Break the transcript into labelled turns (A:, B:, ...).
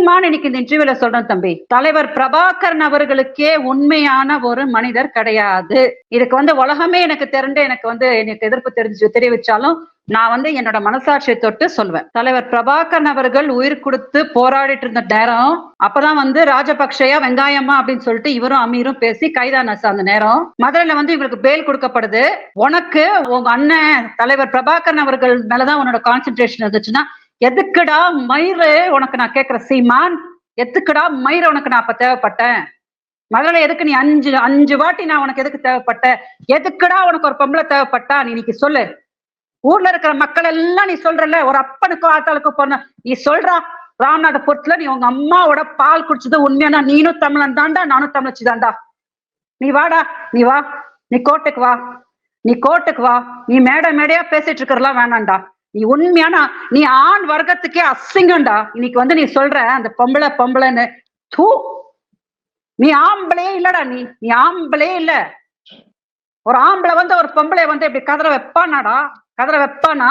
A: சத்தியமான இன்னைக்கு இந்த இன்டர்வியூல சொல்றேன் தம்பி, தலைவர் பிரபாகரன் அவர்களுக்கே உண்மையான ஒரு மனிதர் கிடையாது. இதுக்கு உலகமே எனக்கு எதிர்ப்பு தெரிவிச்சாலும் நான் என்னோட மனசாட்சியை தொட்டு சொல்வேன். தலைவர் பிரபாகரன் அவர்கள் உயிர் கொடுத்து போராடிட்டு இருந்த நேரம், அப்பதான் ராஜபக்ஷயா வெங்காயமா அப்படின்னு சொல்லிட்டு இவரும் அமீரும் பேசி கைதான அந்த நேரம். மதுரையில இவருக்கு பேல் கொடுக்கப்படுது. உனக்கு உங்க அண்ணன் தலைவர் பிரபாகரன் அவர்கள் மேலதான் உன்னோட கான்சென்ட்ரேஷன் இருந்துச்சுன்னா எதுக்குடா மயிறு உனக்கு நான் கேட்கிற சீமான், எதுக்குடா மயிறு உனக்கு நான் அப்ப தேவைப்பட்டேன்? மதுரையில எதுக்கு நீ அஞ்சு வாட்டி நான் உனக்கு எதுக்கு தேவைப்பட்ட? எதுக்குடா உனக்கு ஒரு பொம்பளை தேவைப்பட்டா? நீ இன்னைக்கு சொல்லு. ஊர்ல இருக்கிற மக்கள் எல்லாம் நீ சொல்றல, ஒரு அப்பனுக்கும் ஆத்தாளுக்கும் போன நீ சொல்றா. ராமநாதபுரத்துல நீ உங்க அம்மாவோட பால் குடிச்சது உண்மையானா நீனும் தமிழன் தாண்டா, நானும் தமிழச்சி தாண்டா. நீ வாடா, நீ வா, நீ கோர்ட்டுக்கு வா, நீ கோர்ட்டுக்கு வா. நீ மேடையா பேசிட்டு இருக்கிறலாம் வேணாண்டா. நீ உண்மையானா நீ ஆண் வர்க்கத்துக்கே அசிங்கம்டா. இன்னைக்கு நீ சொல்ற அந்த பொம்பளைன்னு தூ. நீ ஆம்பளையே இல்லடா. நீ ஆம்பளே இல்ல. ஒரு ஆம்பளை ஒரு பொம்பளை இப்படி கதற வைப்பானாடா? கதற வைப்பானா?